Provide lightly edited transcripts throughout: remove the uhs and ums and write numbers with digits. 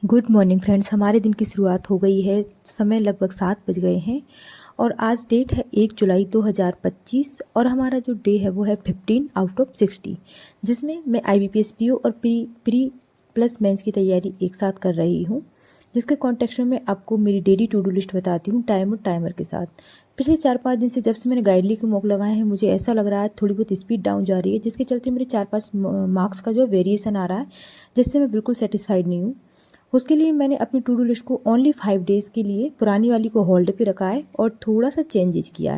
Good morning friends. हमारे दिन की शुरुआत हो गई है। समय लगभग 7 बज गए हैं और आज डेट है 1 जुलाई 2025 और हमारा जो डे है वो है 15 आउट ऑफ 60, जिसमें मैं IBPS PO और प्री प्लस मेंस की तैयारी एक साथ कर रही हूँ, जिसके कॉन्टेक्स्ट में मैं आपको मेरी डेली टू डू लिस्ट बताती हूँ टाइम और टाइमर के साथ। पिछले 4-5 दिन से जब से मैंने गाइडली के मॉक लगाए हैं, मुझे ऐसा लग रहा है थोड़ी बहुत स्पीड डाउन जा रही है, जिसके चलते मेरे 4-5 मार्क्स का जो वेरिएशन आ रहा है, जिससे मैं बिल्कुल सेटिस्फाइड नहीं हूँ। उसके लिए मैंने अपनी टू डू लिस्ट को ओनली 5 डेज़ के लिए पुरानी वाली को होल्ड पे रखा है और थोड़ा सा चेंजेस किया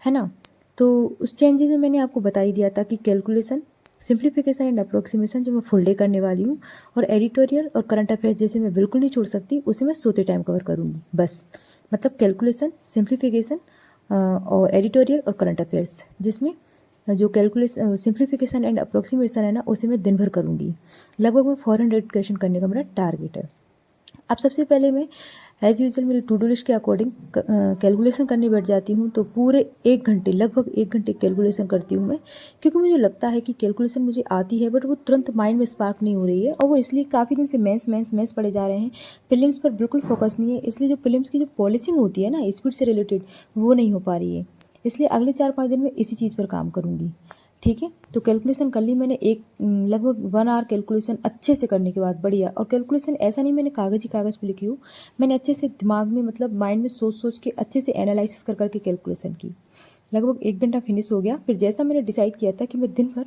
है ना। तो उस चेंजेस में मैंने आपको बता ही दिया था कि कैलकुलेशन, सिंप्लीफिकेशन एंड अप्रोक्सीमेशन जो मैं फुल डे करने वाली हूँ, और एडिटोरियल और करंट अफेयर्स जैसे मैं बिल्कुल नहीं छोड़ सकती, उसे मैं सोते टाइम कवर करूँगी बस। मतलब कैलकुलेशन, सिंप्लीफिकेशन और एडिटोरियल और करंट अफेयर्स, जिसमें जो कैलकुलेशन, सिंप्लीफिकेशन एंड अप्रोक्सीमेशन है ना, उसे मैं दिन भर करूँगी। लगभग मैं 400 क्वेश्चन करने का मेरा टारगेट है। अब सबसे पहले मैं एज़ यूजुअल मेरी टू डू लिस्ट के अकॉर्डिंग कैलकुलेशन करने बैठ जाती हूँ। तो पूरे 1 घंटे, लगभग 1 घंटे कैलकुलेशन करती हूँ मैं, क्योंकि मुझे लगता है कि कैलकुलेशन मुझे आती है बट वो तुरंत माइंड में स्पार्क नहीं हो रही है, और वो इसलिए काफ़ी दिन से मेंस पढ़े जा रहे हैं, प्रीलिम्स पर बिल्कुल फोकस नहीं है। इसलिए जो प्रीलिम्स की जो पॉलिसिंग होती है ना स्पीड से रिलेटेड, वो नहीं हो पा रही है। इसलिए अगले 4-5 दिन में इसी चीज़ पर काम करूँगी। ठीक है, तो कैलकुलेशन कर ली मैंने। लगभग 1 आवर कैलकुलेशन अच्छे से करने के बाद बढ़िया। और कैलकुलेशन ऐसा नहीं मैंने कागज़ ही कागज़ पे लिखी हूँ, मैंने अच्छे से दिमाग में, मतलब माइंड में सोच सोच के अच्छे से एनालिसिस कर करके कैलकुलेशन की। लगभग 1 घंटा फिनिश हो गया। फिर जैसा मैंने डिसाइड किया था कि मैं दिन भर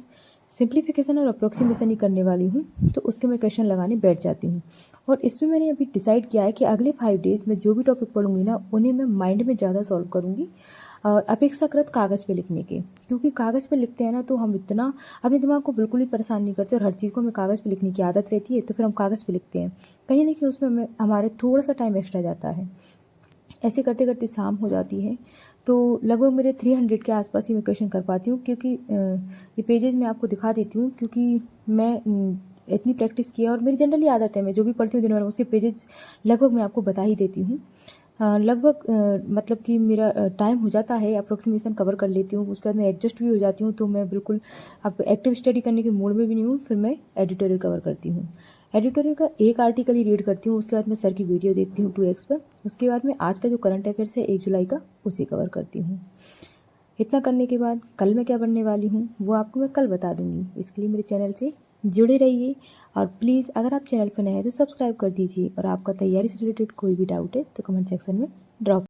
सिंप्लीफिकेशन और अप्रोक्सीमेशन ही करने वाली हूँ, तो उसके मैं क्वेश्चन लगाने बैठ जाती हूँ। और इसमें मैंने अभी डिसाइड किया है कि अगले 5 डेज़ में जो भी टॉपिक पढ़ूंगी ना, उन्हें मैं माइंड में ज़्यादा सॉल्व करूँगी और अपेक्षाकृत कागज़ पे लिखने के। क्योंकि कागज़ पे लिखते हैं ना तो हम इतना अपने दिमाग को बिल्कुल ही परेशान नहीं करते, और हर चीज़ को हमें कागज़ पे लिखने की आदत रहती है, तो फिर हम कागज़ पे लिखते हैं। कहीं ना कहीं उसमें हमारे थोड़ा सा टाइम एक्स्ट्रा जाता है। ऐसे करते करते शाम हो जाती है, तो लगभग मेरे 300 के आसपास ही मैं क्वेश्चन कर पाती हूँ। क्योंकि ये पेजेस मैं आपको दिखा देती हूँ, क्योंकि मैं इतनी प्रैक्टिस की है और मेरी जनरली आदत है, मैं जो भी पढ़ती हूँ दिन भर उसके पेजेस लगभग मैं आपको बता ही देती हूँ। लगभग मतलब कि मेरा टाइम हो जाता है, अप्रोक्सीमेशन कवर कर लेती हूँ, उसके बाद मैं एडजस्ट भी हो जाती हूँ। तो मैं बिल्कुल अब एक्टिव स्टडी करने के मूड में भी नहीं हूँ। फिर मैं एडिटोरियल कवर करती हूँ। एडिटोरियल का एक आर्टिकल ही रीड करती हूँ, उसके बाद मैं सर की वीडियो देखती हूँ 2x पर। उसके बाद मैं आज का जो करंट अफेयर्स है 1 जुलाई का, उसे कवर करती हूँ। इतना करने के बाद कल मैं क्या पढ़ने वाली हूँ वो आपको मैं कल बता दूँगी। इसके लिए मेरे चैनल से जुड़े रहिए, और प्लीज़ अगर आप चैनल पर नए हैं तो सब्सक्राइब कर दीजिए। और आपका तैयारी से रिलेटेड कोई भी डाउट है तो कमेंट सेक्शन में ड्रॉप